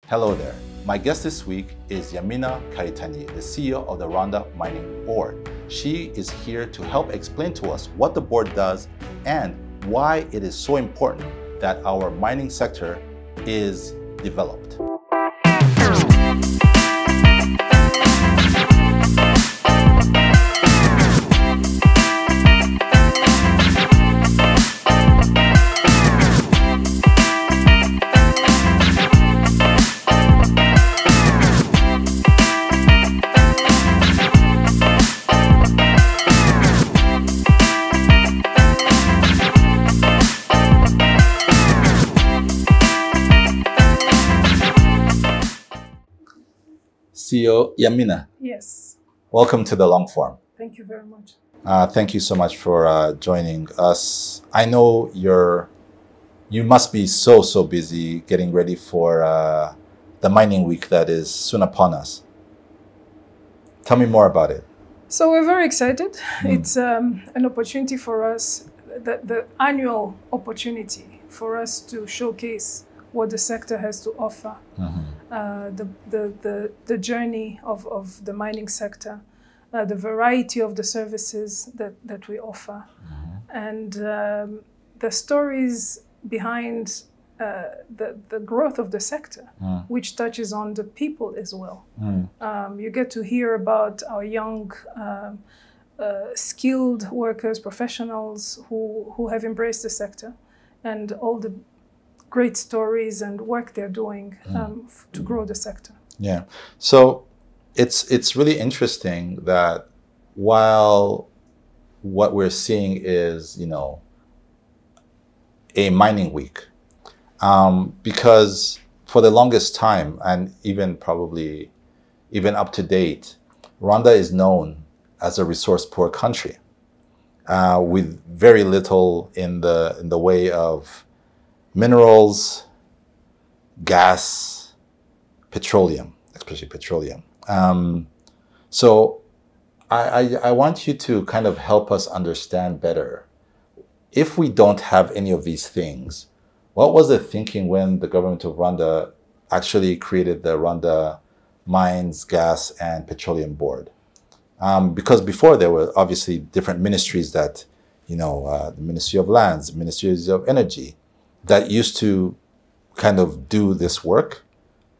Hello there. My guest this week is Yamina Karitanyi, the CEO of the Rwanda Mining Board. She is here to help explain to us what the board does and why it is so important that our mining sector is developed. CEO Yamina. Yes. Welcome to the long form. Thank you very much. Thank you so much for joining us. I know you must be so busy getting ready for the mining week that is soon upon us. Tell me more about it. So we're very excited. It's an opportunity for us, the annual opportunity for us to showcase what the sector has to offer, the journey of the mining sector, the variety of the services that we offer, and the stories behind the growth of the sector, which touches on the people as well. You get to hear about our young, skilled workers, professionals who have embraced the sector, and all the great stories and work they're doing to grow the sector. Yeah. So it's really interesting that while what we're seeing is, a mining week, because for the longest time, and even up to date, Rwanda is known as a resource poor country with very little in the way of minerals, gas, petroleum, especially petroleum. So I want you to kind of help us understand better. If we don't have any of these things, what was the thinking when the government of Rwanda actually created the Rwanda Mines, Gas, and Petroleum Board? Because before there were obviously different ministries that, the Ministry of Lands, Ministries of Energy, that used to kind of do this work.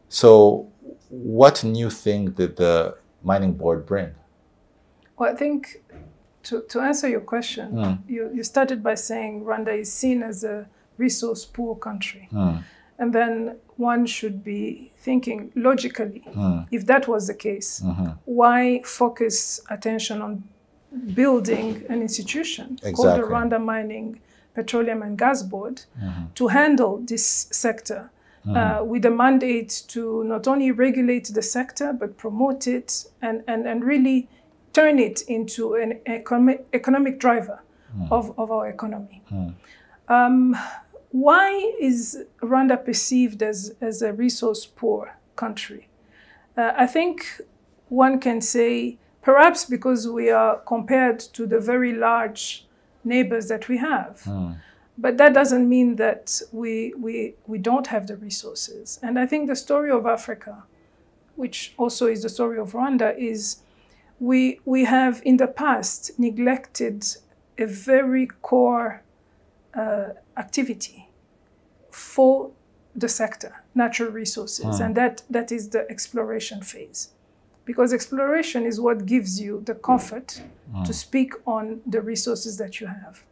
So what new thing did the Mining Board bring? Well, I think to answer your question, you started by saying Rwanda is seen as a resource poor country. And then one should be thinking logically, if that was the case, why focus attention on building an institution called the Rwanda Mining Petroleum and Gas Board to handle this sector with a mandate to not only regulate the sector, but promote it and really turn it into an economic driver of our economy. Why is Rwanda perceived as a resource poor country? I think one can say perhaps because we are compared to the very large neighbors that we have. But that doesn't mean that we don't have the resources. And I think the story of Africa, which also is the story of Rwanda, is we have in the past neglected a very core activity for the sector, natural resources, and that is the exploration phase. Because exploration is what gives you the comfort to speak on the resources that you have.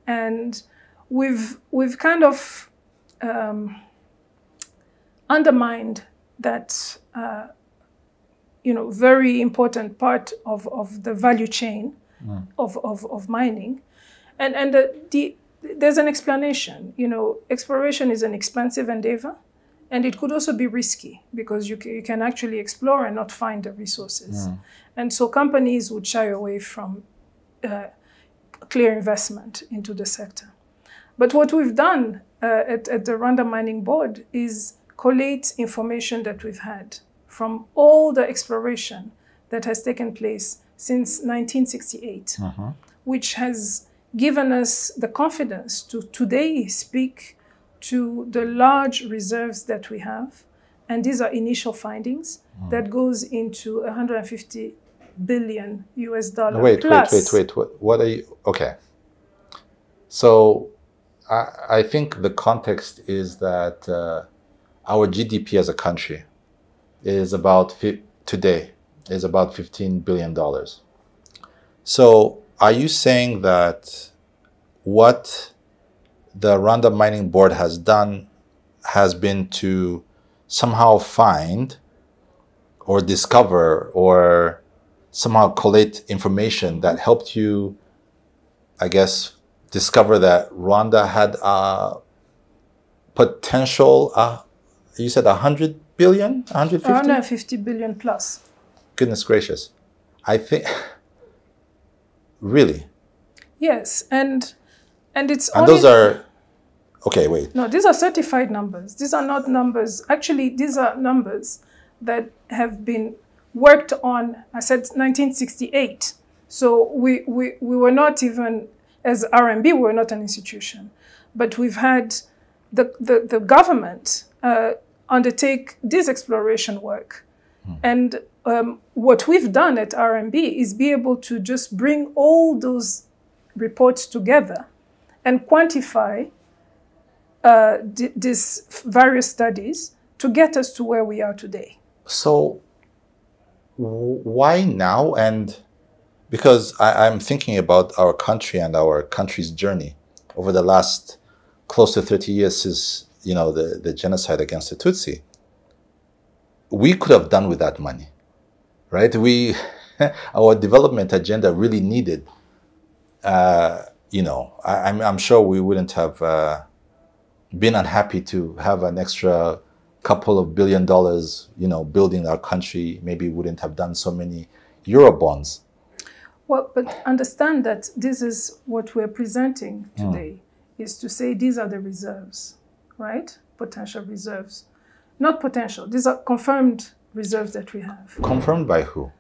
And we've kind of undermined that very important part of the value chain of mining. And there's an explanation. Exploration is an expensive endeavor. And it could also be risky because you can actually explore and not find the resources. And so companies would shy away from clear investment into the sector. But what we've done at the Rwanda Mining Board is collate information that we've had from all the exploration that has taken place since 1968, which has given us the confidence to today speak to the large reserves that we have and these are initial findings, that goes into $150 billion Wait, plus. wait. What are you? Okay. So I think the context is that our GDP as a country is today is about $15 billion. So are you saying that what the Rwanda Mining Board has done has been to somehow find or discover or somehow collate information that helped you, I guess, discover that Rwanda had a potential, you said 100 billion, 150? 150 billion plus. Goodness gracious. I think, really? Yes, and it's And those are, okay, wait. No, these are certified numbers. These are not numbers. Actually, these are numbers that have been worked on, I said 1968. So we were not even, as RMB, we were not an institution. But we've had the government undertake this exploration work. And what we've done at RMB is be able to just bring all those reports together and quantify these various studies to get us to where we are today. So why now? And because I'm thinking about our country and our country's journey over the last close to 30 years since, the genocide against the Tutsi. We could have done with that money, right? Our development agenda really needed, I'm sure we wouldn't have been unhappy to have an extra couple of $1 billion, building our country. Maybe we wouldn't have done so many Eurobonds. Well, but understand that this is what we're presenting today, is to say these are the reserves, right? Potential reserves. Not potential. These are confirmed reserves that we have. Confirmed by who?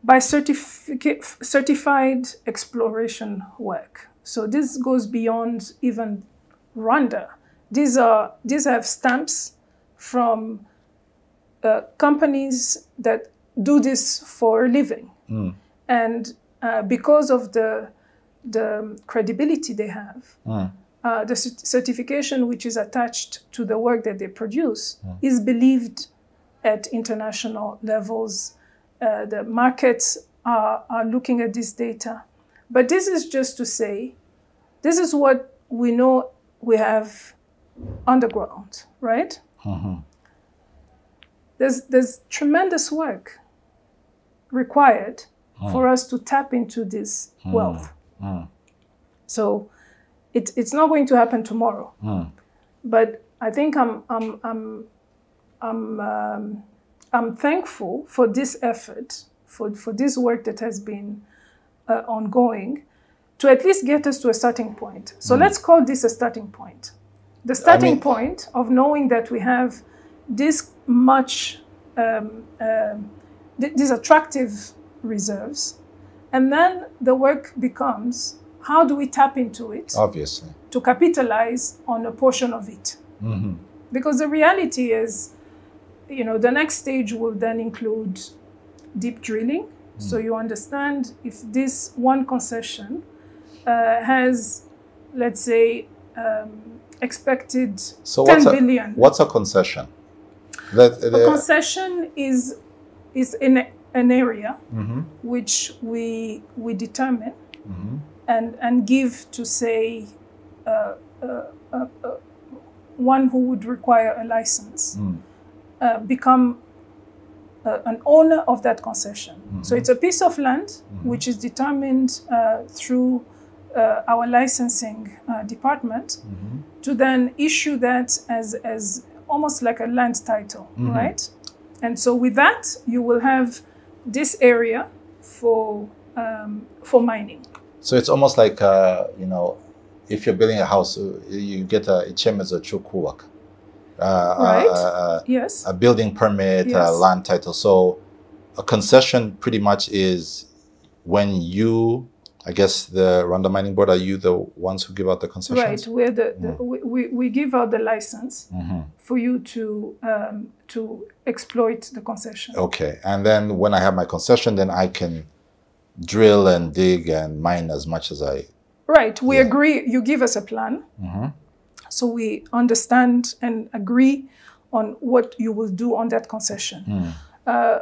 By certified exploration work. So this goes beyond even Rwanda. These have stamps from companies that do this for a living. And because of the credibility they have, the certification which is attached to the work that they produce is believed at international levels. The markets are looking at this data. But this is just to say, this is what we know we have underground, right? There's tremendous work required for us to tap into this wealth. So it's not going to happen tomorrow. But I think I'm thankful for this effort, for this work that has been ongoing, to at least get us to a starting point. So let's call this a starting point. The starting point of knowing that we have this much, these attractive reserves, and then the work becomes, how do we tap into it? Obviously. To capitalize on a portion of it. Because the reality is, the next stage will then include deep drilling. So you understand if this one concession has, let's say, expected 10 billion. What's a concession? A concession is in an area which we determine and give to, say, one who would require a license, become an owner of that concession. So it's a piece of land which is determined through our licensing department to then issue that as almost like a land title, right? And so with that, you will have this area for mining. So it's almost like, if you're building a house, you get a ichemezo chukuwak. Right. Yes. A building permit, a land title. So a concession pretty much is when you I guess the Rwanda Mining Board, are you the ones who give out the concessions? Right, we're we give out the license for you to exploit the concession. Okay, and then when I have my concession, then I can drill and dig and mine as much as I... Right, we agree, you give us a plan, so we understand and agree on what you will do on that concession.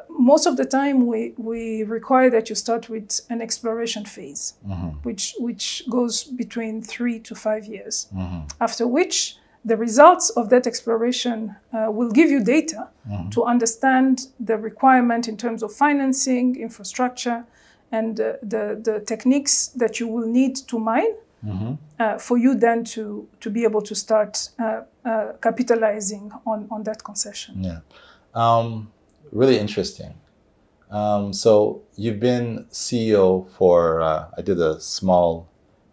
Most of the time, we require that you start with an exploration phase, which goes between 3 to 5 years, after which the results of that exploration will give you data to understand the requirement in terms of financing, infrastructure, and the techniques that you will need to mine for you then to be able to start capitalizing on that concession. Yeah. Really interesting. So you've been CEO for, I did a small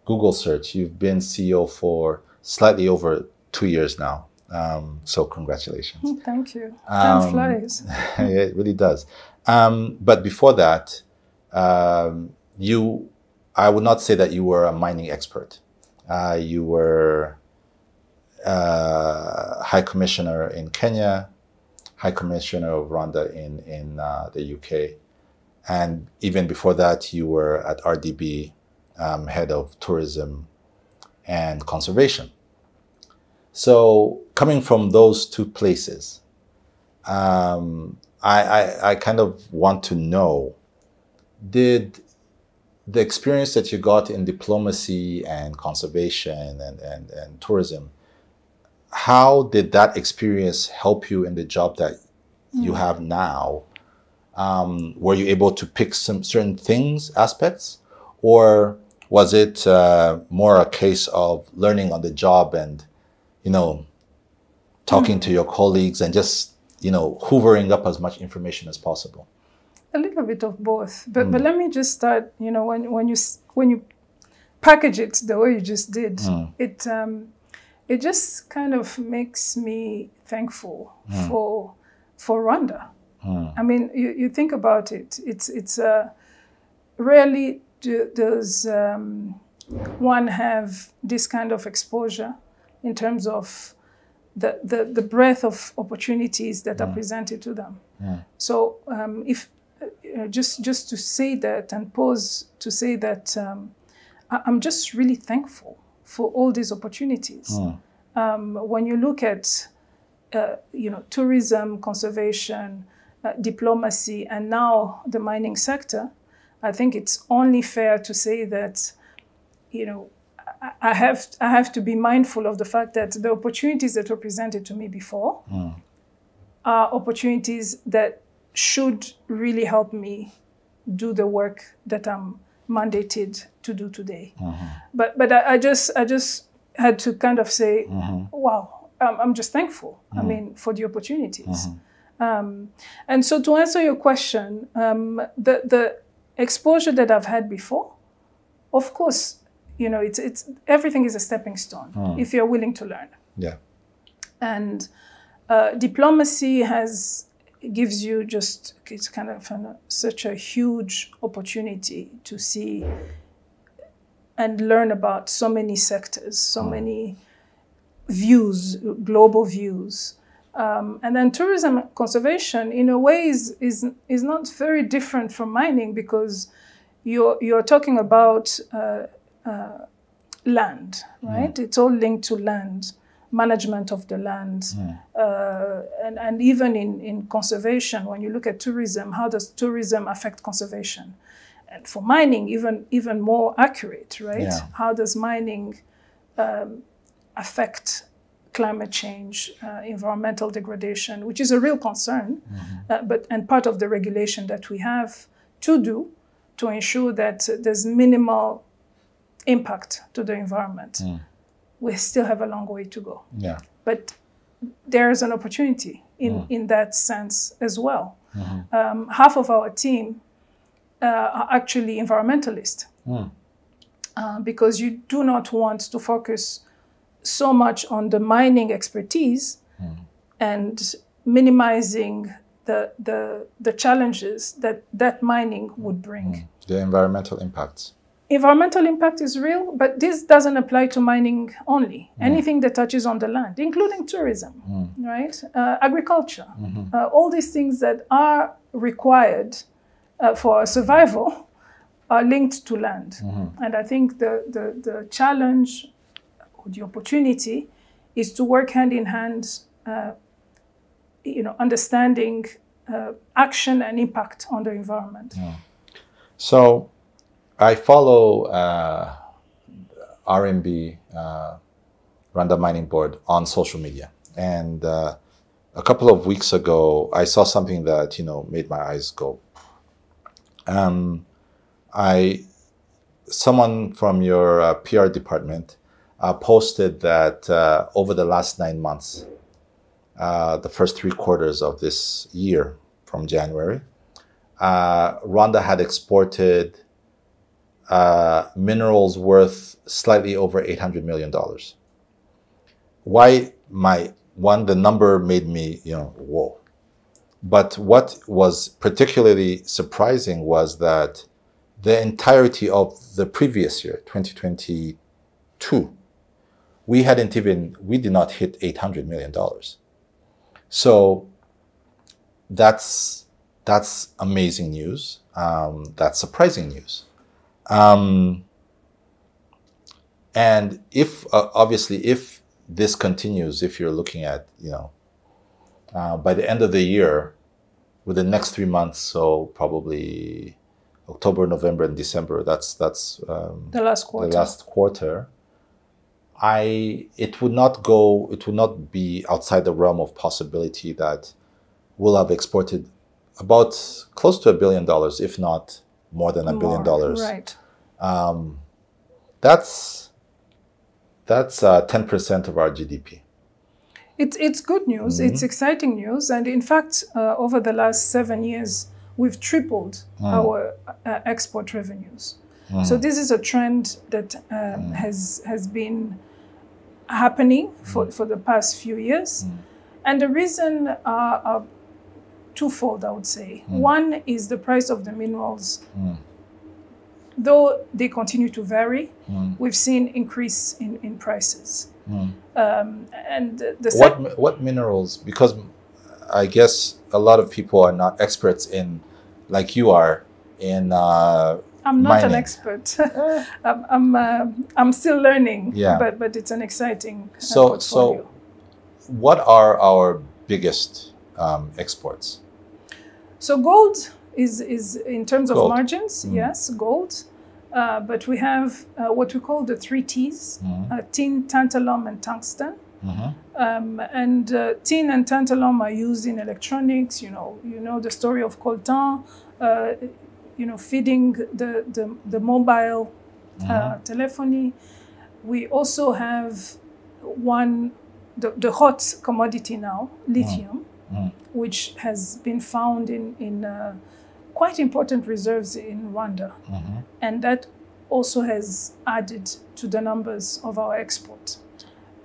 Google search. You've been CEO for slightly over 2 years now. So congratulations. Thank you. Time flies. It really does. But before that, I would not say that you were a mining expert. You were High Commissioner in Kenya, High Commissioner of Rwanda in the UK. And even before that, you were at RDB, Head of Tourism and Conservation. So coming from those two places, I kind of want to know, did the experience that you got in diplomacy and conservation and tourism, how did that experience help you in the job that you have now? Were you able to pick some certain things, aspects, or was it more a case of learning on the job and, talking to your colleagues and just, hoovering up as much information as possible? A little bit of both, but let me just start. When you package it the way you just did, it just kind of makes me thankful for Rwanda. I mean, you think about it. It's rarely does one have this kind of exposure in terms of the breadth of opportunities that are presented to them. So if just to say that and pause to say that I'm just really thankful for all these opportunities. When you look at tourism, conservation, diplomacy, and now the mining sector, I think it's only fair to say that I have to be mindful of the fact that the opportunities that were presented to me before are opportunities that should really help me do the work that I'm mandated to do today. But I just had to kind of say, wow, I'm just thankful. I mean, for the opportunities. And so to answer your question, the exposure that I've had before, of course, it's everything is a stepping stone if you're willing to learn. Yeah. And diplomacy gives you it's kind of such a huge opportunity to see and learn about so many sectors, so many views, global views. And then tourism and conservation, in a way, is not very different from mining, because you're talking about land, right? It's all linked to land, management of the land. And even in conservation, when you look at tourism, how does tourism affect conservation? And for mining, even more accurate, right? Yeah. How does mining affect climate change, environmental degradation, which is a real concern, and part of the regulation that we have to do to ensure that there's minimal impact to the environment. We still have a long way to go. Yeah. But there's an opportunity in that sense as well. Half of our team are actually environmentalists, because you do not want to focus so much on the mining expertise and minimizing the challenges that mining would bring. The environmental impacts. environmental impact is real, but this doesn't apply to mining only. Anything that touches on the land, including tourism, right? Agriculture, all these things that are required for our survival are linked to land. And I think the challenge or the opportunity is to work hand in hand, understanding action and impact on the environment. So I follow RMB, Rwanda Mining Board, on social media. And a couple of weeks ago, I saw something that, made my eyes go. Someone from your PR department posted that over the last 9 months, the first 3 quarters of this year, from January, Rwanda had exported minerals worth slightly over $800 million. The number made me, whoa. But what was particularly surprising was that the entirety of the previous year, 2022, we did not hit $800 million. So that's amazing news. That's surprising news. And if this continues, if you're looking at, by the end of the year, with the next 3 months, so probably October, November, and December, that's the last quarter. It would not be outside the realm of possibility that we'll have exported about close to $1 billion, if not more than $1 billion. Right. That's 10% of our GDP. It's good news. It's exciting news. And in fact, over the last 7 years, we've tripled our export revenues. So this is a trend that has been happening for the past few years. And the reason are twofold, I would say. One is the price of the minerals. Though they continue to vary, we've seen increase in prices. And what minerals? Because I guess a lot of people are not experts in, like you are, in I'm not mining. an expert. I'm still learning. Yeah. But it's an exciting So portfolio. What are our biggest exports? So gold is in terms of Gold. margins, yes, gold. But we have what we call the 3 T's, tin, tantalum, and tungsten. And tin and tantalum are used in electronics. You know the story of coltan, feeding the mobile telephony. We also have the hot commodity now, lithium, which has been found in quite important reserves in Rwanda. And that also has added to the numbers of our export.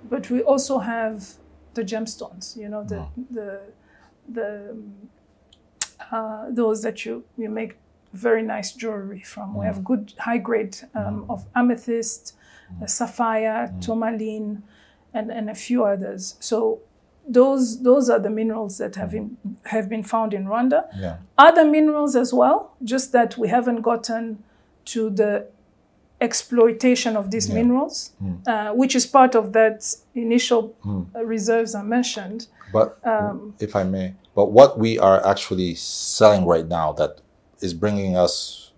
But we also have the gemstones, those that you make very nice jewelry from. We have good high grade of amethyst, sapphire, tourmaline, and a few others. So those are the minerals that have been found in Rwanda. Yeah. Other minerals as well, just that we haven't gotten to the exploitation of these minerals, which is part of that initial reserves I mentioned. But if I may, what we are actually selling right now that is bringing us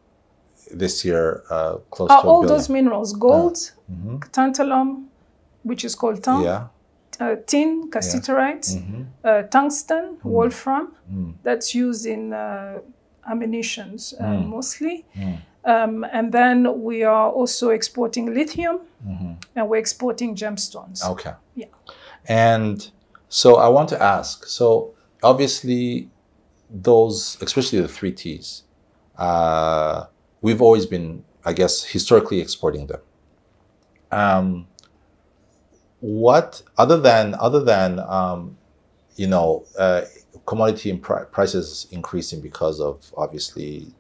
this year close to $1 all billion. those minerals: gold, tantalum, which is called tin, tin, cassiterite, tungsten, wolfram. That's used in ammunitions mostly. And then we are also exporting lithium, and we're exporting gemstones. Okay. Yeah. And so I want to ask, so obviously those, especially the 3 T's, we've always been, I guess, historically exporting them. What, other than commodity prices increasing because of obviously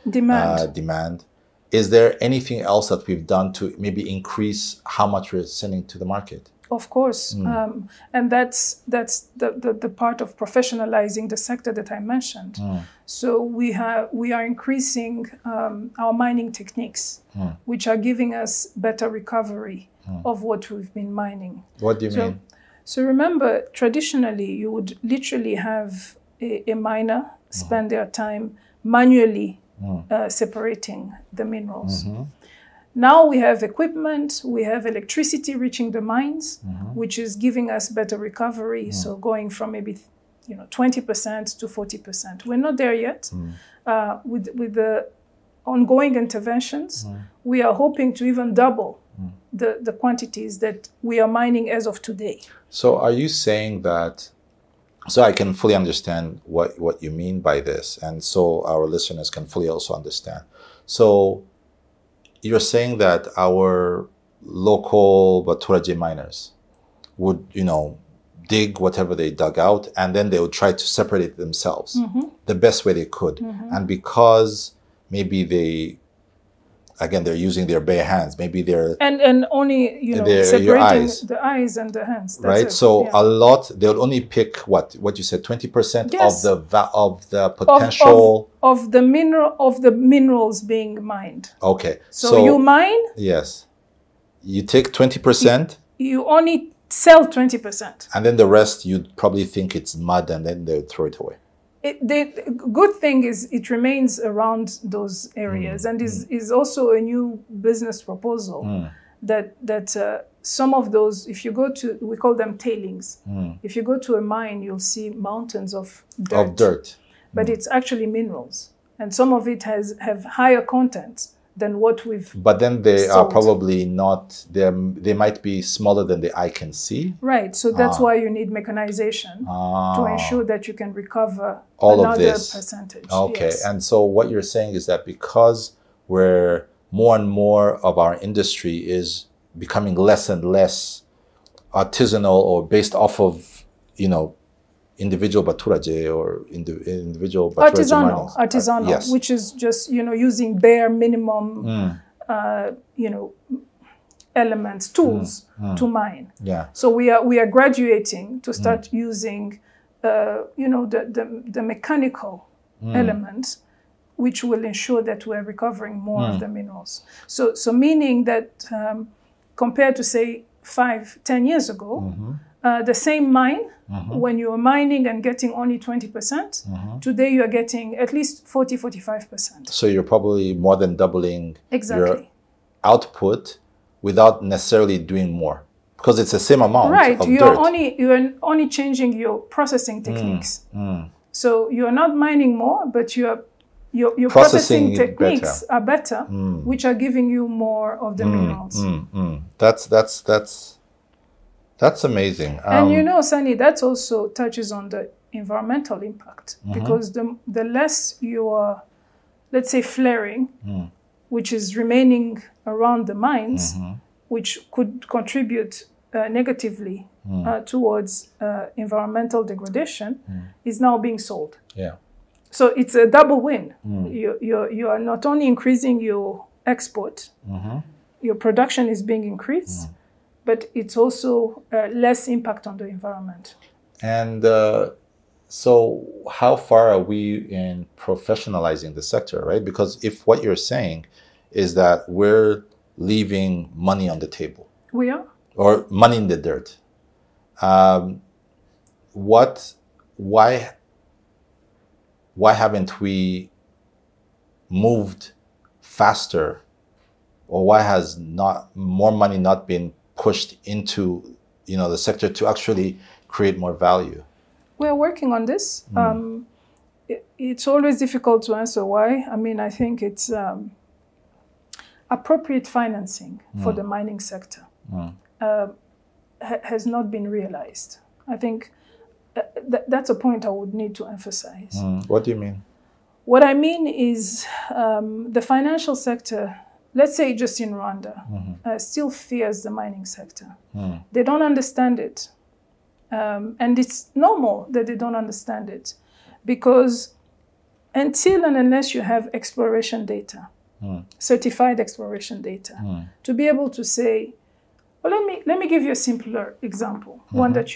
Demand. is there anything else that we've done to maybe increase how much we're sending to the market? Of course, and that's the part of professionalizing the sector that I mentioned. So we are increasing our mining techniques, which are giving us better recovery of what we've been mining. What do you mean? So remember, traditionally, you would literally have a miner spend their time manually separating the minerals. Now we have equipment, we have electricity reaching the mines, which is giving us better recovery. So going from maybe 20% to 40%. We're not there yet. With the ongoing interventions, we are hoping to even double the quantities that we are mining as of today. So are you saying that, so I can fully understand what you mean by this, and so our listeners can fully also understand. So you're saying that our local Baturaje miners would, dig whatever they dug out, and then they would try to separate it themselves the best way they could. And because maybe they're using their bare hands, maybe they're... And only, separating the eyes and the hands. That's right? it. So a lot, they'll only pick what you said, 20% Yes. of the potential... Of the minerals being mined. Okay. So you mine... Yes. You take 20%. You only sell 20%. And then the rest, you'd probably think it's mud, and then they'll throw it away. The good thing is it remains around those areas, and is also a new business proposal that some of those, if you go to, we call them tailings. If you go to a mine, you'll see mountains of dirt. But it's actually minerals, and some of it have higher content than what we've But then they sold. are probably not, they might be smaller than the eye can see. Right, so that's why you need mechanization to ensure that you can recover all another of this percentage. Okay, Yes. and so what you're saying is that because we're more and more of our industry is becoming less and less artisanal or based off of, individual Baturaje or individual Baturaje artisanal, yes. which is just using bare minimum elements, tools to mine. Yeah. So we are graduating to start using the mechanical elements, which will ensure that we're recovering more of the minerals. So meaning that compared to say 5-10 years ago, the same mine, when you are mining and getting only 20%, today you are getting at least 40-45%. So you're probably more than doubling your output without necessarily doing more, because it's the same amount of you dirt. are only changing your processing techniques. So you are not mining more, but your processing techniques are better, which are giving you more of the minerals. That's amazing. And Sunny, that also touches on the environmental impact, because the less you are, let's say, flaring, which is remaining around the mines, which could contribute negatively towards environmental degradation, is now being sold. Yeah. So it's a double win. You are not only increasing your export, your production is being increased, but it's also less impact on the environment. And so how far are we in professionalizing the sector, right? Because if what you're saying is that we're leaving money on the table. We are. Or money in the dirt. Why haven't we moved faster, or why has not more money not been pushed into the sector to actually create more value? We're working on this. It's always difficult to answer why. I mean, I think it's appropriate financing for the mining sector has not been realized. I think that's a point I would need to emphasize. What do you mean? What I mean is the financial sector, let's say just in Rwanda, still fears the mining sector. They don't understand it. And it's normal that they don't understand it, because until and unless you have exploration data certified exploration data, to be able to say, well, let me give you a simpler example, one that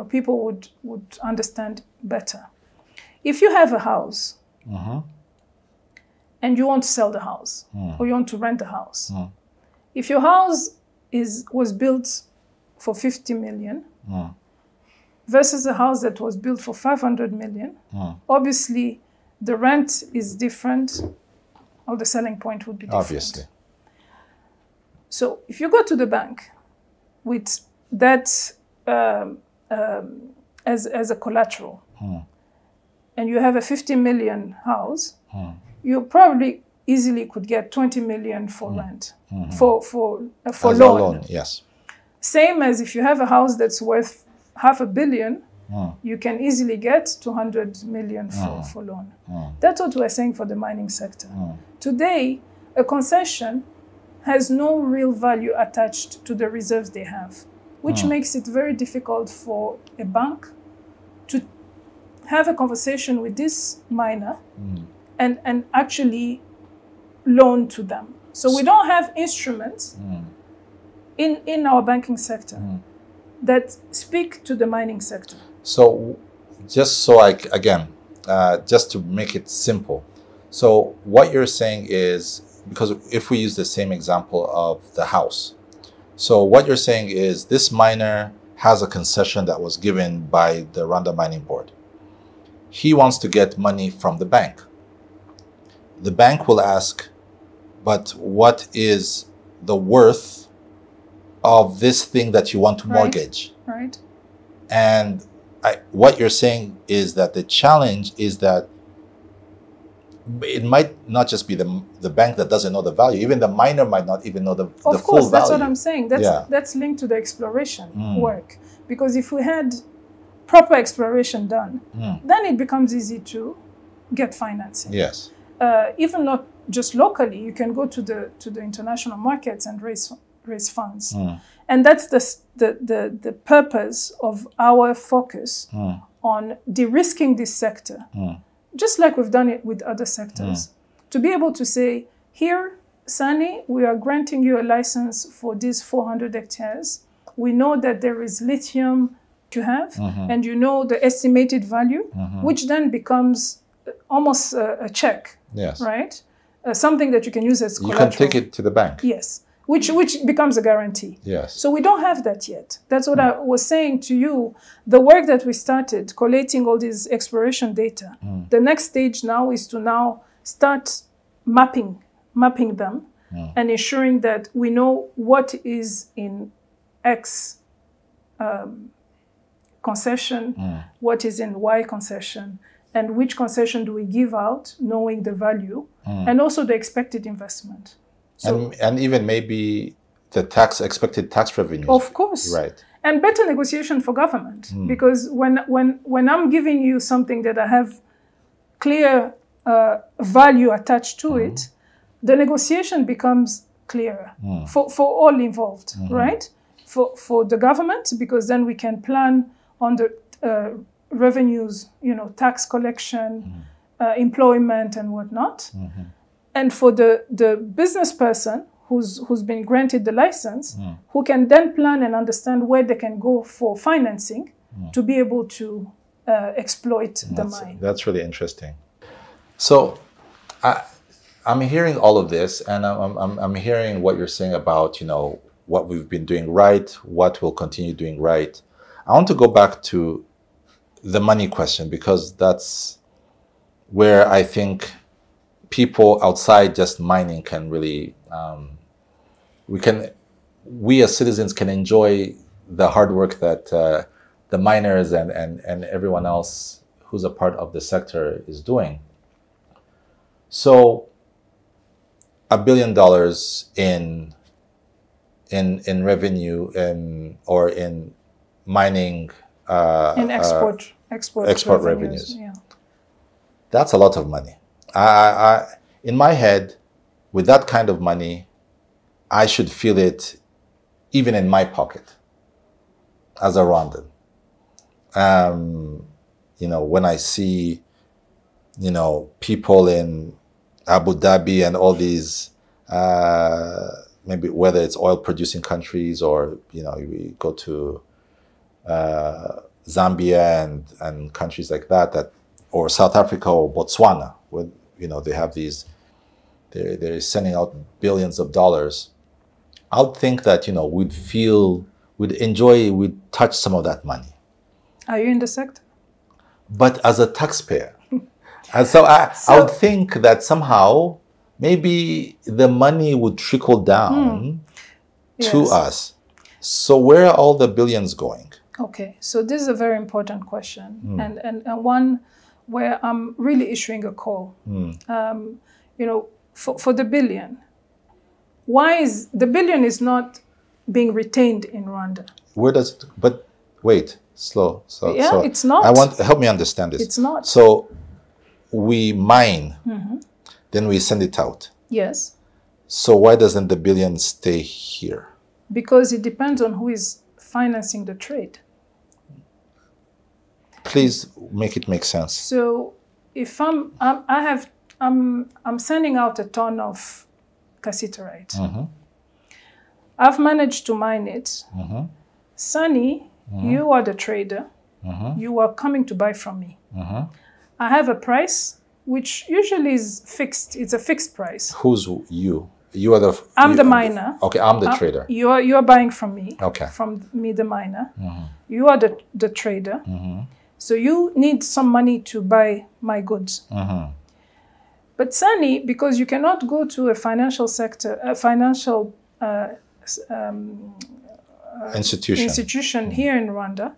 people would understand better. If you have a house and you want to sell the house or you want to rent the house, if your house was built for 50 million versus a house that was built for 500 million, obviously the rent is different, or the selling point would be different. Obviously. So if you go to the bank with that as a collateral, and you have a 50 million house, you probably easily could get 20 million for rent, for loan. Yes. Same as if you have a house that's worth $500 million, you can easily get 200 million for loan. That's what we're saying for the mining sector. Today, a concession has no real value attached to the reserves they have, which makes it very difficult for a bank to have a conversation with this miner and actually loan to them. So we don't have instruments in our banking sector that speak to the mining sector. So just to make it simple. So what you're saying is, because if we use the same example of the house, so what you're saying is this miner has a concession that was given by the Rwanda Mining Board. He wants to get money from the bank. The bank will ask, but what is the worth of this thing that you want to mortgage? Right. And what you're saying is that the challenge is that it might not just be the bank that doesn't know the value. Even the miner might not even know the full value. Of course, that's what I'm saying. That's linked to the exploration work. Because if we had proper exploration done, then it becomes easy to get financing. Yes. Even not just locally, you can go to the international markets and raise funds. And that's the purpose of our focus on de-risking this sector. Just like we've done it with other sectors, to be able to say, here, Sani, we are granting you a license for these 400 hectares. We know that there is lithium to have, and you know the estimated value, which then becomes almost a check, right? Something that you can use as collateral. You can take it to the bank. Yes, which becomes a guarantee. Yes. So we don't have that yet. That's what I was saying to you. The work that we started, collating all these exploration data, the next stage now is to now start mapping them and ensuring that we know what is in X concession, what is in Y concession, and which concession do we give out, knowing the value, and also the expected investment. So, and even maybe the expected tax revenues. Of course. Right. And better negotiation for government. Because when I'm giving you something that I have clear value attached to it, the negotiation becomes clearer for all involved, right? For the government, because then we can plan on the revenues, tax collection, employment and whatnot. And for the business person who's been granted the license, who can then plan and understand where they can go for financing to be able to exploit the mine. That's really interesting. So I'm hearing all of this, and I'm hearing what you're saying about, what we've been doing right, what we'll continue doing right. I want to go back to the money question, because that's where I think people outside just mining can really, we as citizens can enjoy the hard work that the miners and everyone else who's a part of the sector is doing. So $1 billion in revenue or in mining in export revenues. Yeah. That's a lot of money. In my head, with that kind of money, I should feel it even in my pocket as a Rwandan. When I see, people in Abu Dhabi and all these, maybe whether it's oil producing countries or, we go to Zambia and countries like that, or South Africa or Botswana, where, they have these, they're sending out billions of dollars. I would think that, we'd enjoy, we'd touch some of that money. Are you in the sector? But as a taxpayer. And so I would think that somehow maybe the money would trickle down to us. So where are all the billions going? Okay, so this is a very important question, and one where I'm really issuing a call. For the billion, why is the billion is not being retained in Rwanda? Where does it? But wait, slow. Yeah, it's not. Help me understand this. It's not. So we mine, then we send it out. Yes. So why doesn't the billion stay here? Because it depends on who is financing the trade. Please make it make sense. So if I'm sending out a ton of cassiterite. I've managed to mine it. Sunny, you are the trader. You are coming to buy from me. I have a price which usually is fixed. It's a fixed price. Who's you? You are the. I'm the miner. Okay, I'm the trader. You are buying from me. Okay. From me, the miner. You are the trader. So you need some money to buy my goods. But Sunny, because you cannot go to a financial sector, a financial institution here in Rwanda,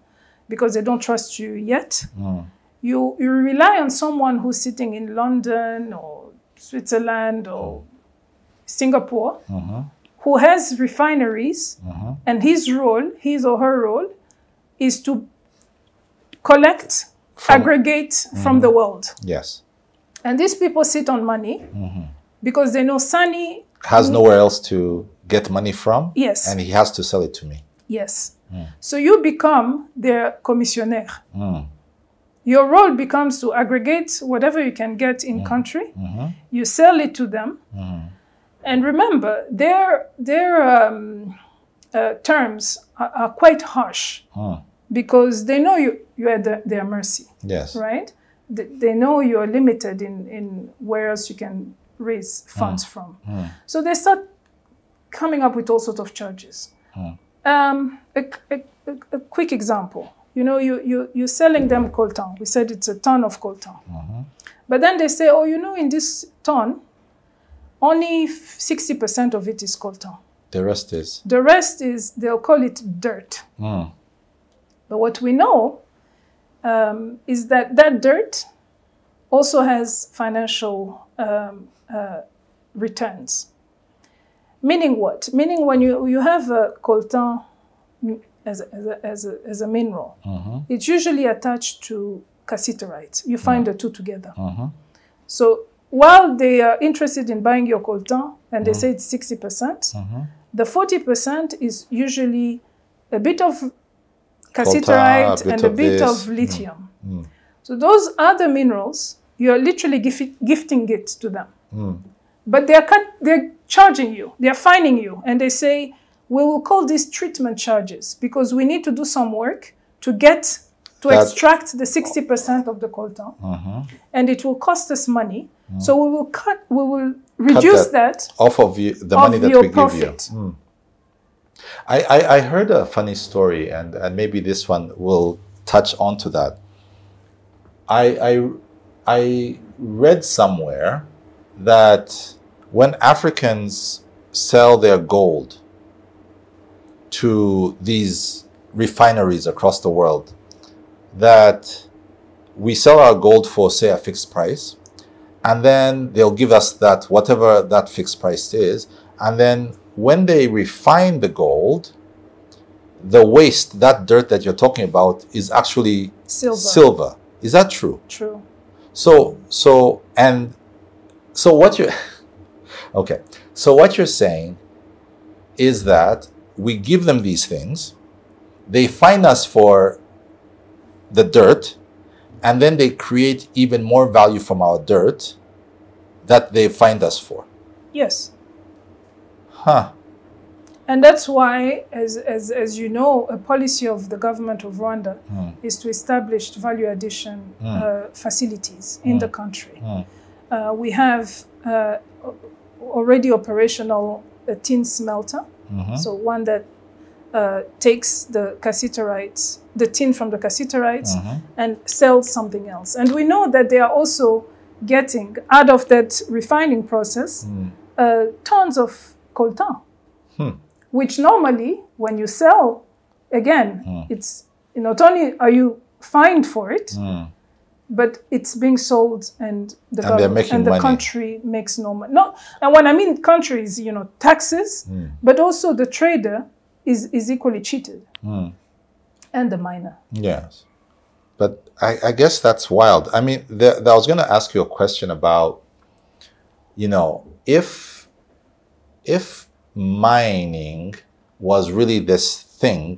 because they don't trust you yet. You rely on someone who's sitting in London or Switzerland or Singapore, who has refineries, and his or her role is to collect, aggregate from the world. Yes. And these people sit on money because they know Sunny has nowhere else to get money from. Yes. And he has to sell it to me. Yes. So you become their commissionaire. Your role becomes to aggregate whatever you can get in country. You sell it to them. And remember, their terms are quite harsh because they know you're at their mercy. Yes. Right? They know you're limited in where else you can raise funds from. So they start coming up with all sorts of charges. A quick example. You're selling them coltan. We said it's a ton of coltan. But then they say, in this ton, only 60% of it is coltan. The rest is? The rest is, they'll call it dirt. But what we know is that dirt also has financial returns. Meaning what? Meaning when you have a coltan as a mineral, it's usually attached to cassiterite. You find the two together. So while they are interested in buying your coltan, and they say it's 60%, the 40% is usually a bit of cassiterite and a bit of lithium. So those other minerals, you're literally gifting it to them. But they're charging you, they're fining you, and they say, we will call these treatment charges because we need to do some work to extract the 60% of the coltan, and it will cost us money. So we will reduce that off of the money that we give you. I heard a funny story, and maybe this one will touch onto that. I read somewhere that when Africans sell their gold to these refineries across the world, that we sell our gold for, say, a fixed price, and then they'll give us that, whatever that fixed price is, and then when they refine the gold, the waste, that dirt that you're talking about, is actually silver. Is that true? True. So what you're okay. So what you're saying is that we give them these things, they fine us for the dirt, and then they create even more value from our dirt that they find us for. Yes. Huh. And that's why, as you know, a policy of the government of Rwanda is to establish value addition facilities in the country. We have already operational tin smelter, so one that takes the cassiterite, the tin from the cassiterite, and sells something else. And we know that they are also getting, out of that refining process, tons of coltan. Which normally, when you sell, again, it's not only are you fined for it, but it's being sold, and the government and the country makes no money. No, and when I mean country is, taxes, but also the trader is equally cheated, and the miner. Yes, but I guess that's wild. I mean, I was going to ask you a question about, if mining was really this thing,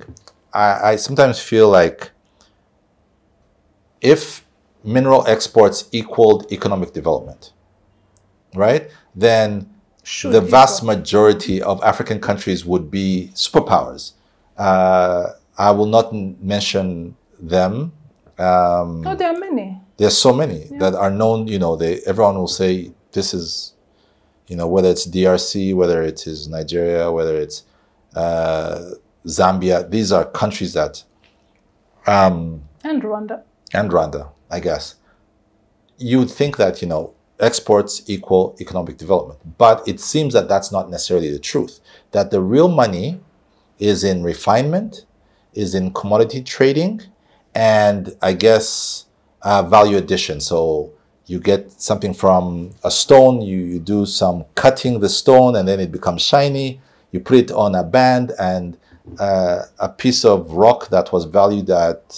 I sometimes feel like if mineral exports equaled economic development, right, then the vast majority of African countries would be superpowers. I will not mention them. Oh, there are many. There's so many that are known. Everyone will say this is, whether it's DRC, whether it is Nigeria, whether it's Zambia. These are countries that and Rwanda, I guess. You would think that exports equal economic development, but it seems that that's not necessarily the truth. That the real money is in refinement, is in commodity trading, and I guess value addition. So you get something from a stone, you do some cutting the stone, and then it becomes shiny. You put it on a band, and a piece of rock that was valued at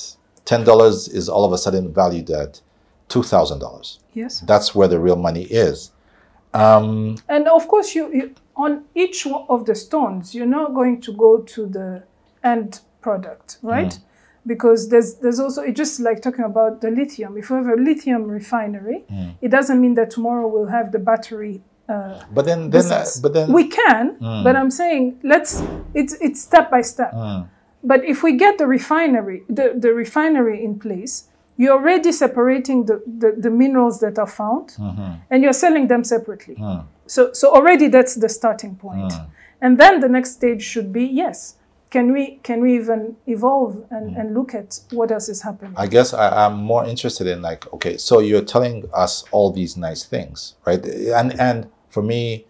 $10 is all of a sudden valued at $2,000. Yes. That's where the real money is. And of course, you on each one of the stones, you're not going to go to the end product, right? Because there's also, it's just like talking about the lithium. If we have a lithium refinery, it doesn't mean that tomorrow we'll have the battery. But then we can. But I'm saying it's step by step. But if we get the refinery, the refinery in place, you're already separating the minerals that are found, and you're selling them separately. So already that's the starting point. And then the next stage should be, yes, can we even evolve and look at what else is happening? I guess I'm more interested in okay, so you're telling us all these nice things, right? And for me,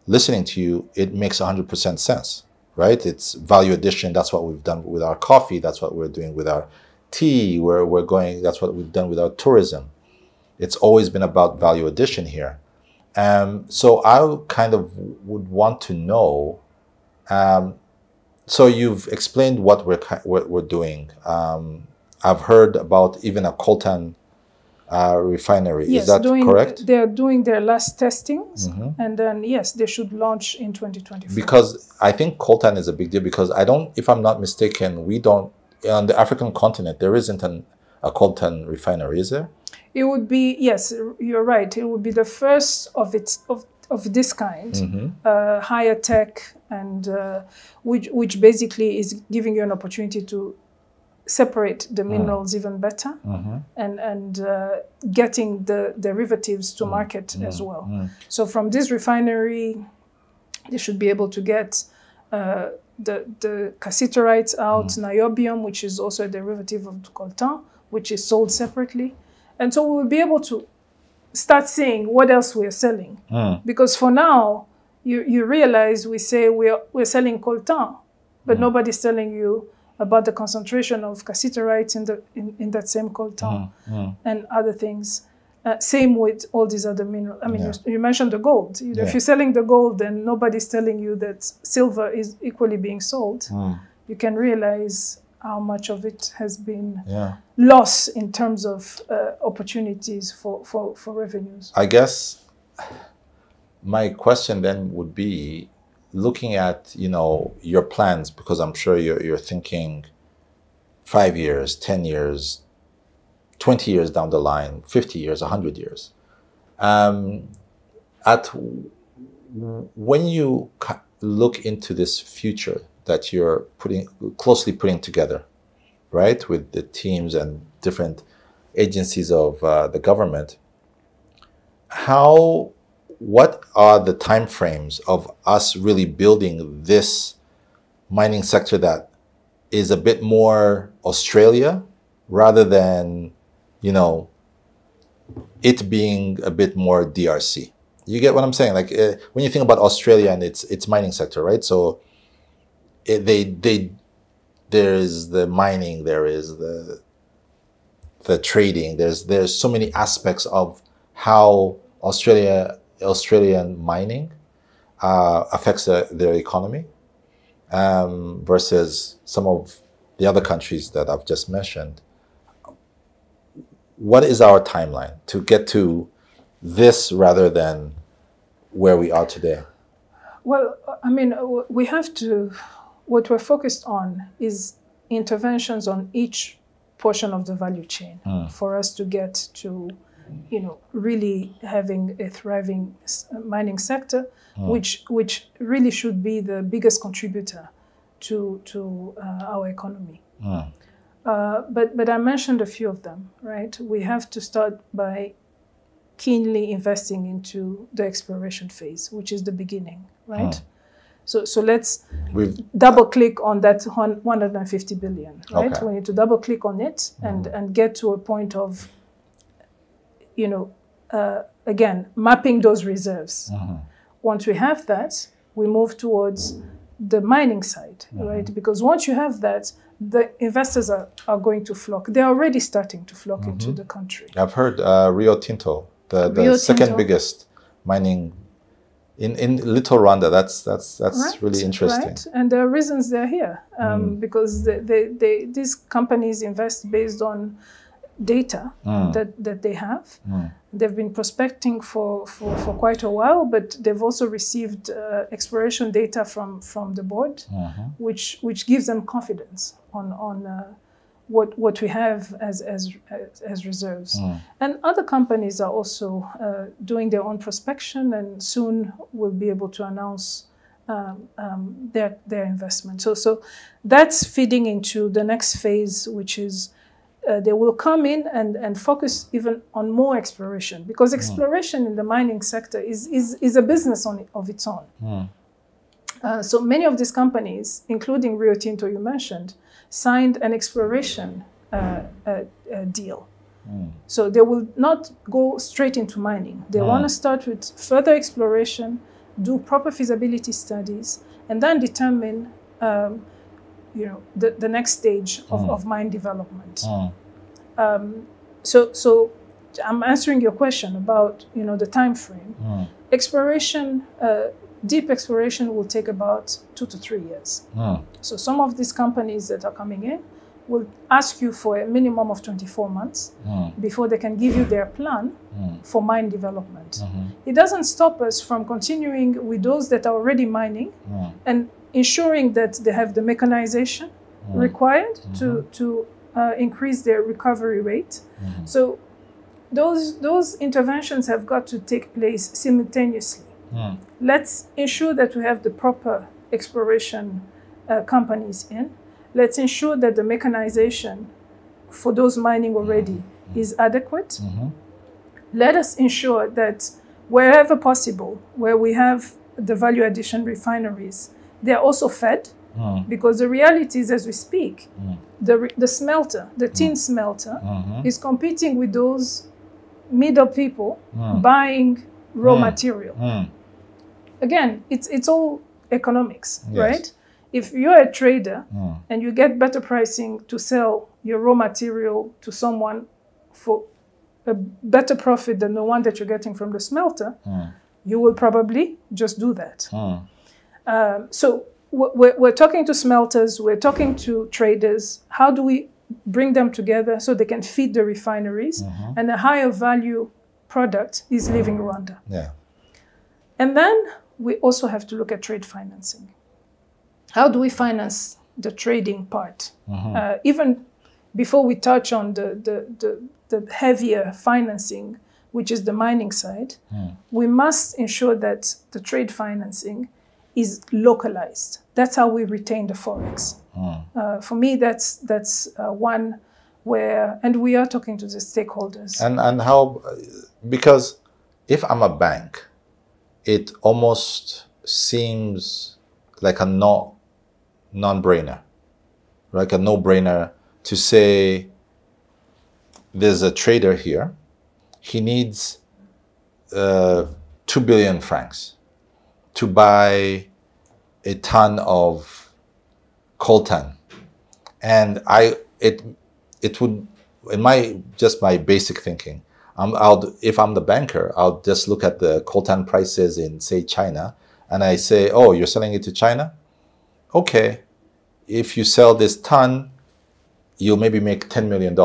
listening to you, it makes 100% sense, right? It's value addition. That's what we've done with our coffee. That's what we're doing with our tea. We're going. That's what we've done with our tourism. It's always been about value addition here. So I kind of would want to know. So you've explained what we're doing. I've heard about even a coltan refinery. Yes, is that correct? They're doing their last testings, and then yes, they should launch in 2024. Because I think coltan is a big deal. Because if I'm not mistaken, we don't on the African continent there isn't a coltan refinery, is there? It would be, yes, you're right. It would be the first of this kind, higher tech, and which basically is giving you an opportunity to separate the minerals even better, and getting the derivatives to market as well. So from this refinery, they should be able to get the cassiterite out, niobium, which is also a derivative of coltan, which is sold separately. And so we will be able to start seeing what else we're selling. Because for now, you realize we say we're selling coltan, but nobody's telling you about the concentration of cassiterite in that same coltan and other things. Same with all these other minerals. I mean, you mentioned the gold. If you're selling the gold, then nobody's telling you that silver is equally being sold. You can realize how much of it has been lost in terms of opportunities for revenues. I guess my question then would be, looking at your plans, because I'm sure you're thinking 5 years, 10 years, 20 years down the line, 50 years, 100 years. when you look into this future that you're closely putting together, right, with the teams and different agencies of the government, what are the timeframes of us really building this mining sector that is a bit more Australia rather than, you know, it being a bit more DRC? You get what I'm saying? Like when you think about Australia and its mining sector, right? So there is the mining, there is the trading. There's so many aspects of how Australian mining affects their economy versus some of the other countries that I've just mentioned. What is our timeline to get to this rather than where we are today? Well, I mean, we have to, what we're focused on is interventions on each portion of the value chain for us to get to, you know, really having a thriving mining sector, which really should be the biggest contributor to our economy. But I mentioned a few of them, right? We have to start by keenly investing into the exploration phase, which is the beginning, right? So let's double click on that 150 billion, right? Okay. We need to double click on it and get to a point of, you know, again, mapping those reserves. Once we have that, we move towards the mining side, right? Because once you have that, the investors are going to flock. They're already starting to flock into the country. I've heard Rio Tinto, the second biggest mining in Little Rwanda. That's right, really interesting. Right, and there are reasons they're here because these companies invest based on data that they have. They've been prospecting for quite a while, but they've also received exploration data from the board, which gives them confidence on what we have as reserves. And other companies are also doing their own prospection, and soon we'll be able to announce their investment. So that's feeding into the next phase, which is they will come in and focus even on more exploration, because exploration in the mining sector is a business of its own. So many of these companies, including Rio Tinto you mentioned, signed an exploration deal. So they will not go straight into mining. They want to start with further exploration, do proper feasibility studies, and then determine you know, the next stage of mine development. So I'm answering your question about, you know, the time frame. Exploration, deep exploration will take about 2 to 3 years. So some of these companies that are coming in will ask you for a minimum of 24 months before they can give you their plan for mine development. It doesn't stop us from continuing with those that are already mining and ensuring that they have the mechanization required to increase their recovery rate. So those interventions have got to take place simultaneously. Let's ensure that we have the proper exploration companies in. Let's ensure that the mechanization for those mining already is adequate. Let us ensure that wherever possible, where we have the value addition refineries, they're also fed, because the reality is, as we speak, the smelter, the tin smelter, is competing with those middle people buying raw material. Again, it's all economics, right? If you're a trader and you get better pricing to sell your raw material to someone for a better profit than the one that you're getting from the smelter, you will probably just do that. So we're talking to smelters, we're talking to traders. How do we bring them together so they can feed the refineries and a higher value product is leaving Rwanda? And then we also have to look at trade financing. How do we finance the trading part? Even before we touch on the heavier financing which is the mining side, we must ensure that the trade financing is localized. That's how we retain the forex. For me, that's one where, and we are talking to the stakeholders. And how, because if I'm a bank, it almost seems like a non-brainer, like a no-brainer to say there's a trader here, he needs 2 billion francs to buy a ton of coltan. And it would, in my basic thinking, if I'm the banker, I'll just look at the coltan prices in, say, China, and I say, oh, you're selling it to China? Okay, if you sell this ton, you'll maybe make $10 million.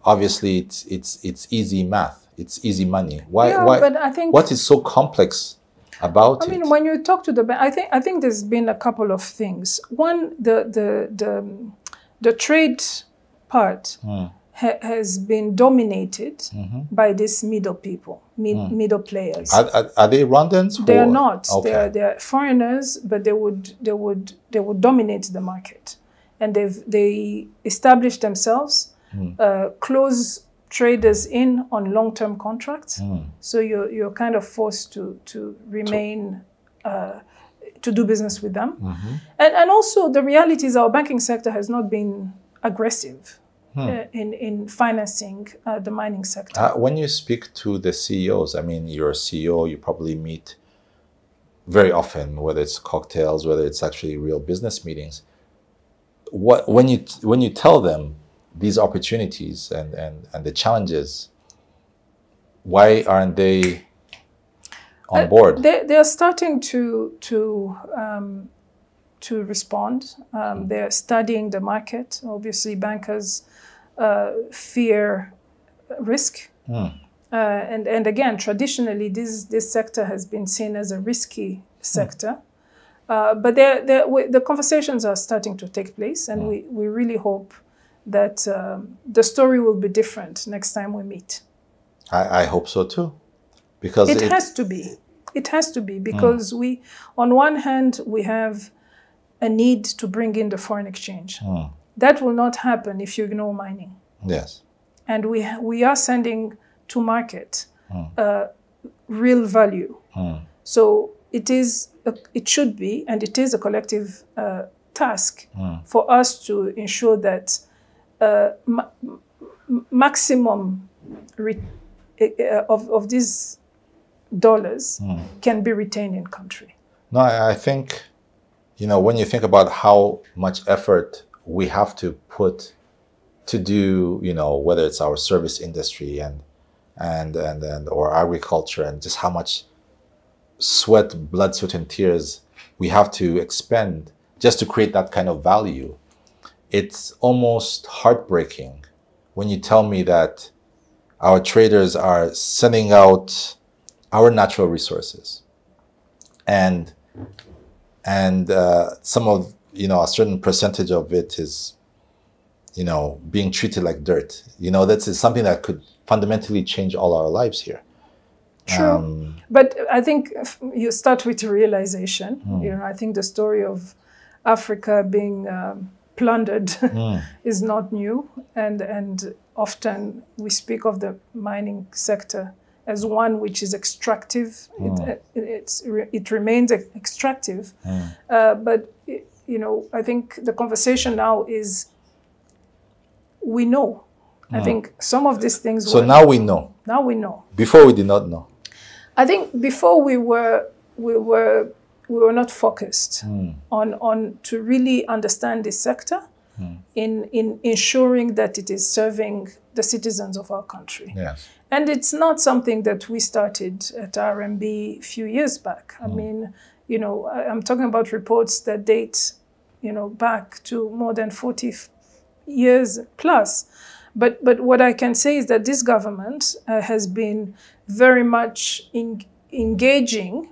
Obviously, it's easy math. It's easy money. Why? But I think, what is so complex about it? I mean, when you talk to the bank, I think there's been a couple of things. One, the trade part has been dominated by these middle people, middle players. Are they Rwandans? They are not. Okay. They're foreigners, but they would dominate the market, and they established themselves, close traders in on long-term contracts. So you're kind of forced to remain to do business with them, and also the reality is our banking sector has not been aggressive in financing the mining sector. When you speak to the CEOs, I mean, you're a CEO, you probably meet very often, whether it's cocktails, whether it's actually real business meetings. When you tell them these opportunities and the challenges, why aren't they on board? They are starting to respond. They're studying the market. Obviously, bankers fear risk. And again, traditionally, this sector has been seen as a risky sector. But the conversations are starting to take place, and we really hope that the story will be different next time we meet. I hope so too, because it has to be. It has to be, because we, on one hand, we have a need to bring in the foreign exchange. That will not happen if you ignore mining. Yes. And we are sending to market real value. So it should be, and it is a collective task for us to ensure that maximum of these dollars can be retained in country. No, I think, when you think about how much effort we have to put to do, whether it's our service industry and or agriculture, and just how much sweat, blood, sweat, and tears we have to expend just to create that kind of value. It's almost heartbreaking when you tell me that our traders are sending out our natural resources, and some of, a certain percentage of it is, being treated like dirt. That's something that could fundamentally change all our lives here. True. But I think you start with realization. I think the story of Africa being plundered is not new. And often we speak of the mining sector as one which is extractive. It remains extractive. But, I think the conversation now is, we know. I think some of these things. So now we know. Now we know. Before we did not know. I think before we were not focused on to really understand this sector in ensuring that it is serving the citizens of our country. Yes. And it's not something that we started at RMB a few years back. I mean, I'm talking about reports that date, back to more than 40 years plus. But what I can say is that this government has been very much engaging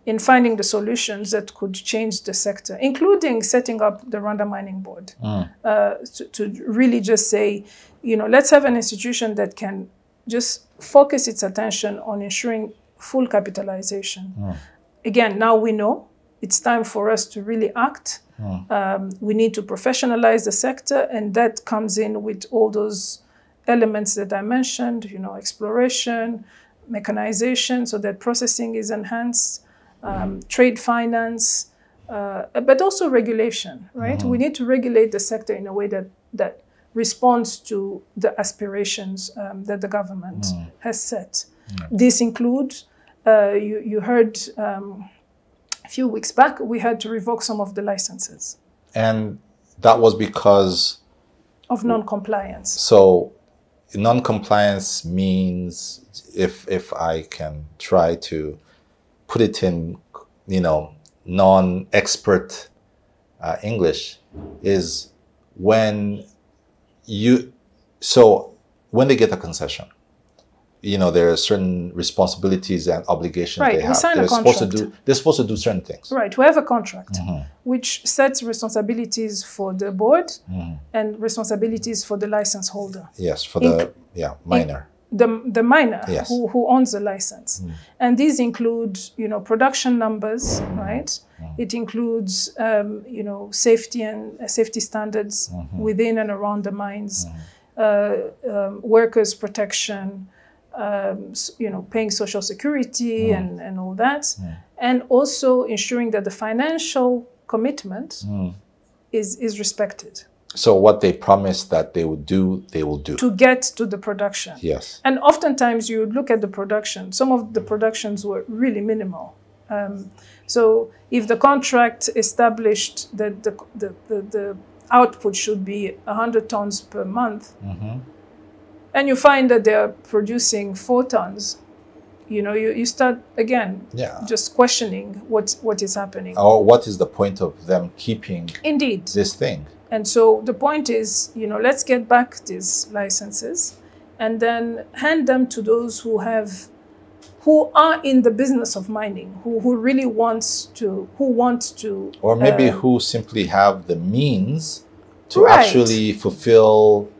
in finding the solutions that could change the sector, including setting up the Rwanda Mining Board, to really just say, let's have an institution that can just focus its attention on ensuring full capitalization. Again, now we know it's time for us to really act. We need to professionalize the sector, and that comes in with all those elements that I mentioned, you know, exploration, mechanization, so that processing is enhanced, trade finance, but also regulation, right? We need to regulate the sector in a way that responds to the aspirations that the government has set. This includes, you heard a few weeks back, we had to revoke some of the licenses. And that was because? Of non-compliance. So non-compliance means, if I can try to put it in, you know, non-expert English, is when when they get a concession, you know, there are certain responsibilities and obligations they have. We sign a contract. They're supposed to do certain things. Right. We have a contract which sets responsibilities for the board and responsibilities for the license holder. Yes, for the miner. The miner, yes, who owns the license. And these include, you know, production numbers, right? It includes, you know, safety standards within and around the mines, workers' protection, you know, paying social security and all that, and also ensuring that the financial commitment is respected. So what they promised that they would do, they will do. To get to the production. Yes. And oftentimes you look at the production, some of the productions were really minimal. So if the contract established that the output should be 100 tons per month, and you find that they're producing 4 tons, you know, you start again just questioning what is happening. Or what is the point of them keeping Indeed. This thing? And so the point is, you know, let's get back these licenses and then hand them to those who are in the business of mining, who really want to, or maybe who simply have the means to actually fulfill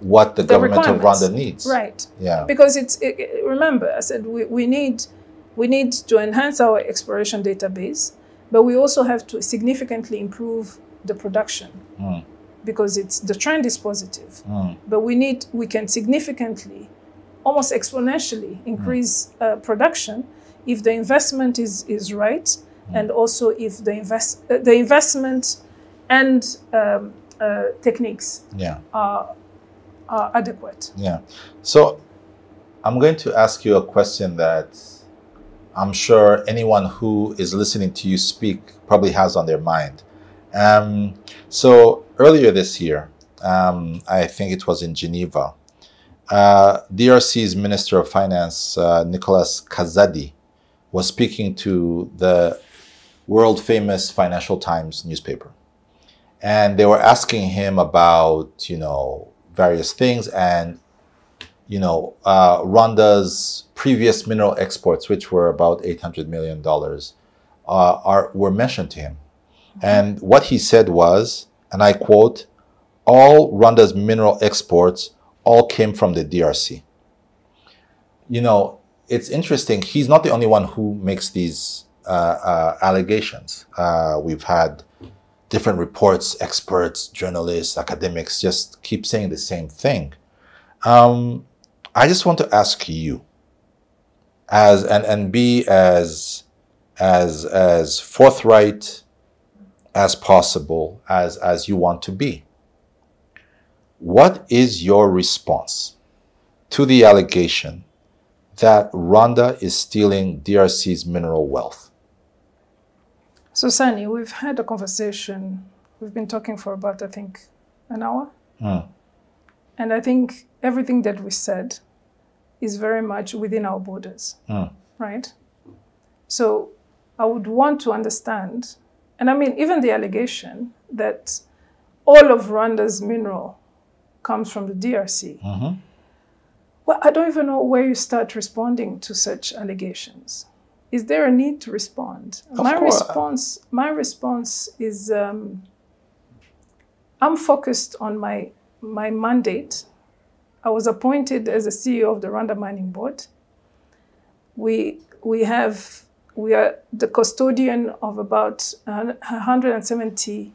what the government of Rwanda needs. Right. Yeah. Because remember, I said we need to enhance our exploration database, but we also have to significantly improve the production because the trend is positive. But we can significantly, almost exponentially increase production if the investment is right, and also if the investment and techniques are adequate. Yeah. So I'm going to ask you a question that I'm sure anyone who is listening to you speak probably has on their mind. So earlier this year, I think it was in Geneva, DRC's Minister of Finance, Nicolas Kazadi, was speaking to the world-famous Financial Times newspaper. And they were asking him about, you know, various things, and, you know, Rwanda's previous mineral exports, which were about $800 million, were mentioned to him. And what he said was, and I quote, "All Rwanda's mineral exports all came from the DRC." You know, it's interesting. He's not the only one who makes these allegations. We've had different reports, experts, journalists, academics just keep saying the same thing. I just want to ask you, and be as forthright as possible as you want to be. What is your response to the allegation that Rwanda is stealing DRC's mineral wealth? So, Sani, we've had a conversation. We've been talking for about, I think, an hour. And I think everything that we said is very much within our borders, right? So I would want to understand, and I mean, even the allegation that all of Rwanda's mineral comes from the DRC. Well, I don't even know where you start responding to such allegations. Is there a need to respond? My response is, I'm focused on my mandate I was appointed as the CEO of the Rwanda Mining Board. We are the custodian of about 170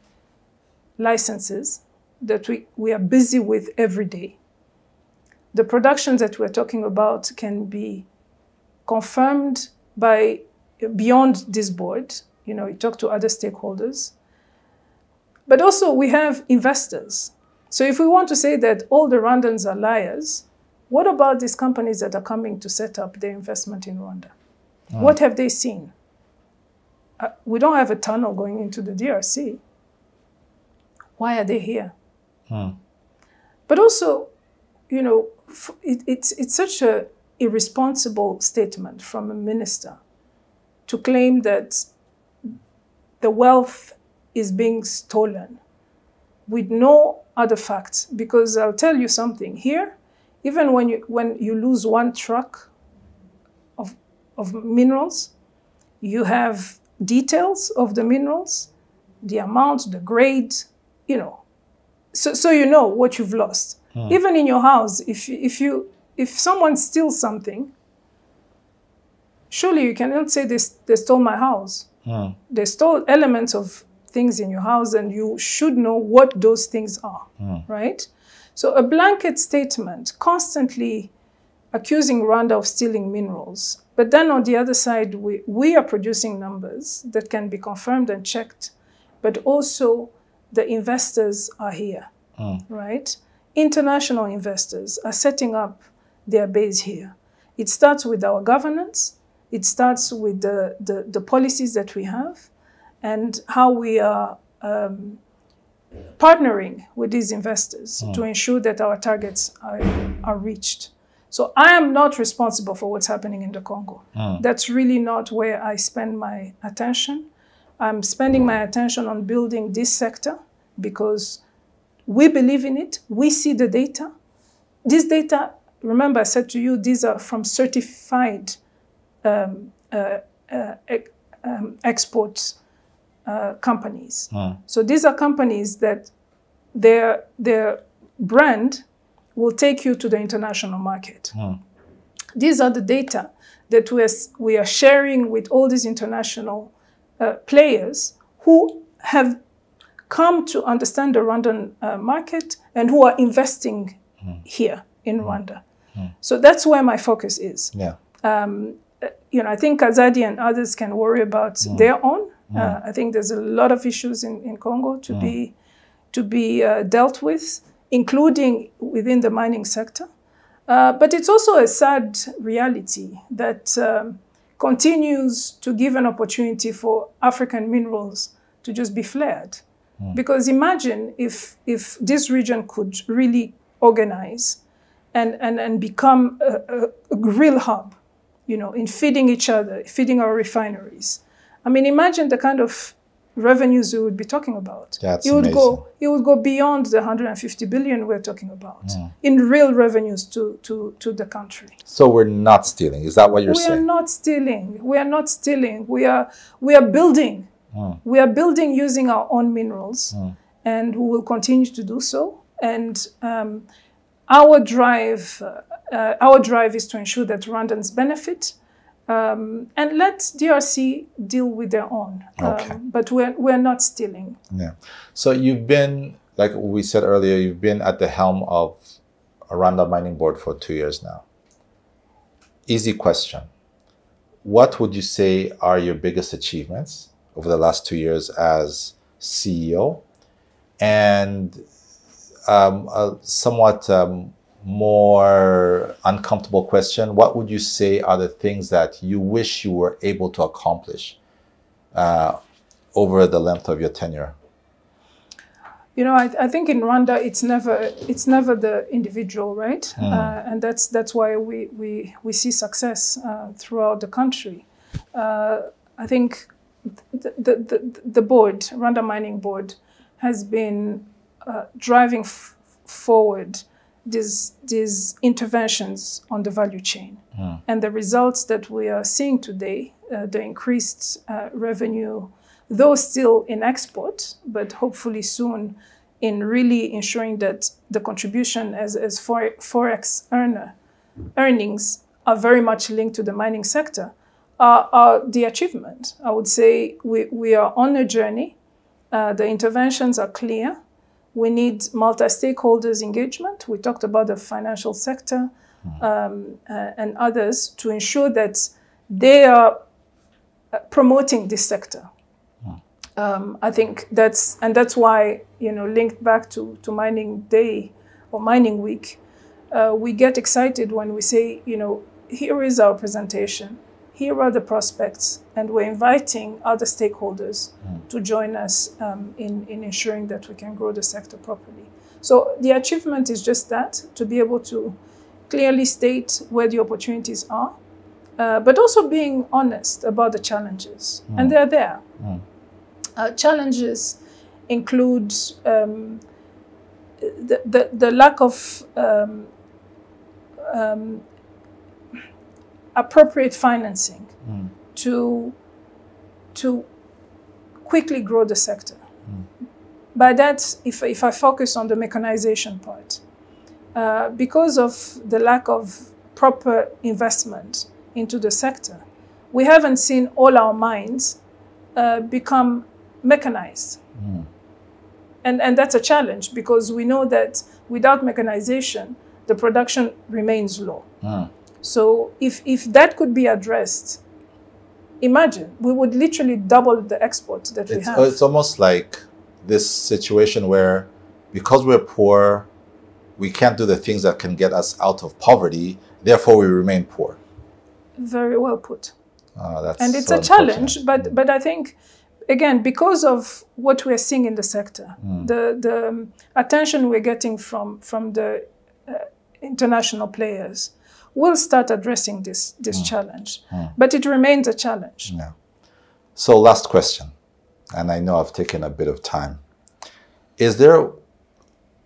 licenses that we are busy with every day. The productions that we're talking about can be confirmed by beyond this board. You know, you talk to other stakeholders. But also we have investors. So if we want to say that all the Rwandans are liars, what about these companies that are coming to set up their investment in Rwanda? What have they seen? We don't have a tunnel going into the DRC. Why are they here? But also, you know, it's such an irresponsible statement from a minister to claim that the wealth is being stolen with no other facts. Because I'll tell you something here, even when you lose one truck of minerals, you have details of the minerals, the amount, the grade, you know. So you know what you've lost. Even in your house, if someone steals something, surely you cannot say they stole my house. They stole elements of things in your house, and you should know what those things are, right? So a blanket statement constantly accusing Rwanda of stealing minerals, but then on the other side, we are producing numbers that can be confirmed and checked, but also the investors are here, right? International investors are setting up their base here. It starts with our governance. It starts with the policies that we have and how we are partnering with these investors to ensure that our targets are reached. So I am not responsible for what's happening in the Congo. That's really not where I spend my attention. I'm spending my attention on building this sector because we believe in it. We see the data. This data, remember I said to you, these are from certified export companies. So these are companies that their brand will take you to the international market. These are the data that we are sharing with all these international players who have come to understand the Rwandan market and who are investing here in Rwanda. So that's where my focus is. You know, I think Azadi and others can worry about their own. I think there's a lot of issues in Congo to be dealt with, including within the mining sector. But it's also a sad reality that continues to give an opportunity for African minerals to just be flared. Because imagine if this region could really organize and become a real hub, you know, in feeding each other, feeding our refineries. I mean, imagine the kind of revenues we would be talking about. That's it would amazing. Go beyond the 150 billion we're talking about in real revenues to the country. So we're not stealing. Is that what you're saying? We are not stealing. We are not stealing. We are building. We are building using our own minerals, and we will continue to do so. And our drive is to ensure that Rwandans benefit. And let DRC deal with their own. But we're not stealing. Yeah. So you've been, like we said earlier, you've been at the helm of Rwanda Mining Board for 2 years now. Easy question. What would you say are your biggest achievements over the last 2 years as CEO? And a somewhat more uncomfortable question, what would you say are the things that you wish you were able to accomplish over the length of your tenure? You know, I think in Rwanda it's never the individual, right? And that's why we see success throughout the country. I think the board, Rwanda Mining Board, has been driving forward these interventions on the value chain. And the results that we are seeing today, the increased revenue, though still in export, but hopefully soon in really ensuring that the contribution as forex earnings are very much linked to the mining sector are the achievement. I would say we are on a journey. The interventions are clear. We need multi-stakeholders engagement. We talked about the financial sector and others to ensure that they are promoting this sector. I think that's why, linked back to Mining Day or Mining Week, we get excited when we say, here is our presentation, here are the prospects, and we're inviting other stakeholders to join us in ensuring that we can grow the sector properly. So the achievement is just that, to be able to clearly state where the opportunities are, but also being honest about the challenges, and they're there. Challenges include the lack of appropriate financing to quickly grow the sector. By that, if I focus on the mechanization part, because of the lack of proper investment into the sector, we haven't seen all our mines become mechanized. And that's a challenge, because we know that without mechanization, the production remains low. So if that could be addressed, imagine, we would literally double the exports that we have. It's almost like this situation where, because we're poor, we can't do the things that can get us out of poverty, therefore we remain poor. Very well put. And it's a challenge, but I think, again, because of what we're seeing in the sector, the attention we're getting from the international players, will start addressing this challenge. But it remains a challenge. Yeah. So last question, and I know I've taken a bit of time.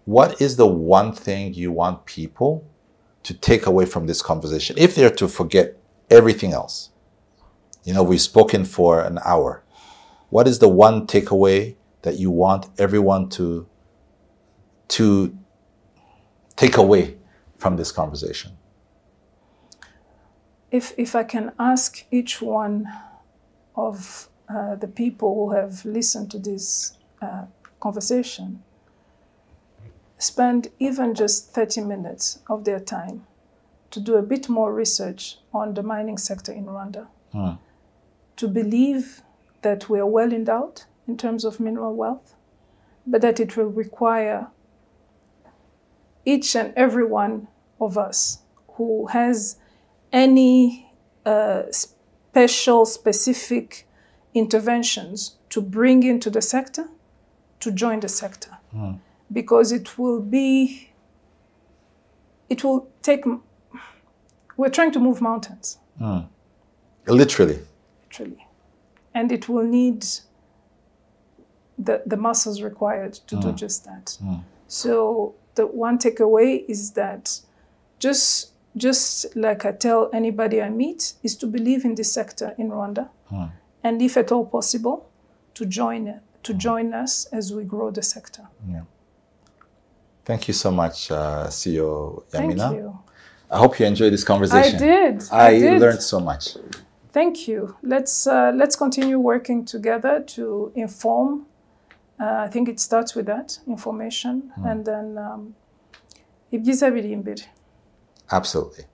What is the one thing you want people to take away from this conversation, if they're to forget everything else? We've spoken for an hour. What is the one takeaway that you want everyone to take away from this conversation? If I can ask each one of the people who have listened to this conversation, spend even just 30 minutes of their time to do a bit more research on the mining sector in Rwanda, to believe that we are well endowed in terms of mineral wealth, but that it will require each and every one of us who has any specific interventions to bring into the sector, to join the sector. Because we're trying to move mountains. Literally. And it will need the muscles required to do just that. So the one takeaway is that just like I tell anybody I meet, is to believe in this sector in Rwanda, and if at all possible, to join us as we grow the sector. Thank you so much, CEO Yamina. Thank you. I hope you enjoyed this conversation. I did. I learned so much. Thank you. Let's continue working together to inform. I think it starts with that, information, and then ibyiza biri imbere. Absolutely.